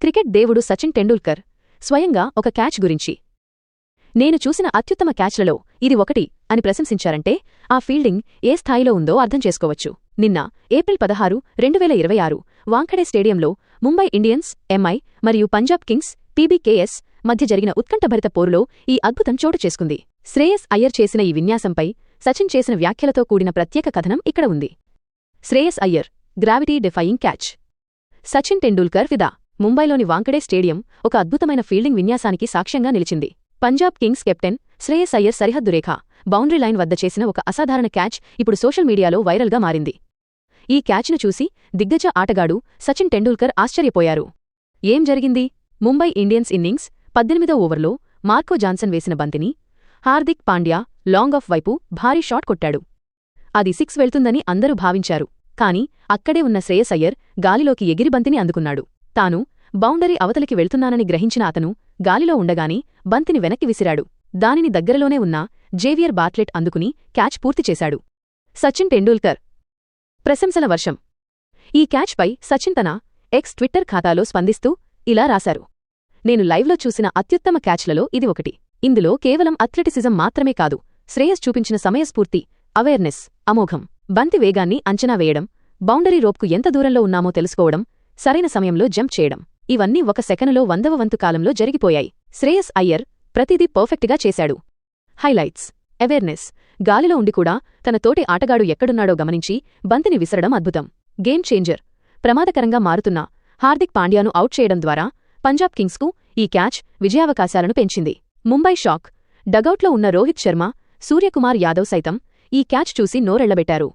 Cricket దేవుడు సచిన్ టెండూల్కర్ స్వయంగా ఒక క్యాచ్ గురించి నేను చూసిన అత్యుత్తమ క్యాచ్లలో ఇది ఒకటి అని ప్రశంసించారంటే ఆ ఫీల్డింగ్ ఏ స్థాయిలో ఉందో అర్థం చేసుకోవచ్చు. నిన్న ఏప్రిల్ 16, 2026 వాంఖడే స్టేడియంలో ముంబై ఇండియన్స్ ఎంఐ మరియు పంజాబ్ కింగ్స్ పీబీకేఎస్ మధ్య జరిగిన ఉత్కంఠభరిత పోరులో ఈ అద్భుతం చోటు చేసుకుంది. శ్రేయస్ అయ్యర్ చేసిన ఈ విన్యాసంపై సచిన్ చేసిన వ్యాఖ్యలతో కూడిన ప్రత్యేక కథనం ఇక్కడ ఉంది. Shreyas Iyer gravity defying catch. Sachin Tendulkar ఫిదా. ముంబైలోని వాంఖడే స్టేడియం ఒక అద్భుతమైన ఫీల్డింగ్ విన్యాసానికి సాక్ష్యంగా నిలిచింది. పంజాబ్ కింగ్స్ కెప్టెన్ శ్రేయస్ అయ్యర్ సరిహద్దు రేఖ బౌండరీ లైన్ వద్ద చేసిన ఒక అసాధారణ క్యాచ్ ఇప్పుడు సోషల్ మీడియాలో వైరల్గా మారింది. ఈ క్యాచ్ను చూసి దిగ్గజ ఆటగాడు సచిన్ టెండూల్కర్ ఆశ్చర్యపోయారు. ఏం జరిగింది? ముంబై ఇండియన్స్ ఇన్నింగ్స్ 18వ ఓవర్లో మార్కో జాన్సన్ వేసిన బంతిని హార్దిక్ పాండ్యా లాంగ్ ఆఫ్ వైపు భారీ షాట్ కొట్టాడు. అది 6 వెళ్తుందని అందరూ భావించారు. కాని అక్కడే ఉన్న శ్రేయస్ అయ్యర్ గాలిలోకి ఎగిరి బంతిని అందుకున్నాడు. తాను బౌండరీ అవతలికి వెళ్తున్నానని గ్రహించిన అతను గాలిలో ఉండగానే బంతిని వెనక్కి విసిరాడు. దానిని దగ్గరలోనే ఉన్న జేవియర్ బార్ట్లెట్ అందుకుని క్యాచ్ పూర్తి చేశాడు. సచిన్ టెండూల్కర్ ప్రశంసల వర్షం. ఈ క్యాచ్పై సచిన్ తన ఎక్స్ ట్విట్టర్ ఖాతాలో స్పందిస్తూ ఇలా రాశారు. నేను లైవ్లో చూసిన అత్యుత్తమ క్యాచ్లలో ఇది ఒకటి. ఇందులో కేవలం అథ్లెటిసిజం మాత్రమే కాదు, శ్రేయస్ చూపించిన సమయస్ఫూర్తి, అవేర్నెస్ అమోఘం. బంతి వేగాన్ని అంచనా వేయడం, బౌండరీ రోప్కు ఎంత దూరంలో ఉన్నామో తెలుసుకోవడం, సరైన సమయంలో జంప్ చేయడం, ఇవన్నీ 1 సెకనులో 100వ వంతు కాలంలో జరిగిపోయాయి. శ్రేయస్ అయ్యర్ ప్రతిదీ పర్ఫెక్ట్గా చేశాడు. హైలైట్స్. అవేర్నెస్. గాలిలో ఉండి కూడా తన తోటి ఆటగాడు ఎక్కడున్నాడో గమనించి బంతిని విసరడం అద్భుతం. Game changer. ప్రమాదకరంగా మారుతున్న హార్దిక్ పాండ్యాను అవుట్ చేయడం ద్వారా పంజాబ్ కింగ్స్కు ఈ క్యాచ్ విజయావకాశాలను పెంచింది. ముంబై షాక్. డగౌట్లో ఉన్న రోహిత్ శర్మ, సూర్యకుమార్ యాదవ్ సైతం ఈ క్యాచ్ చూసి నోరెళ్లబెట్టారు.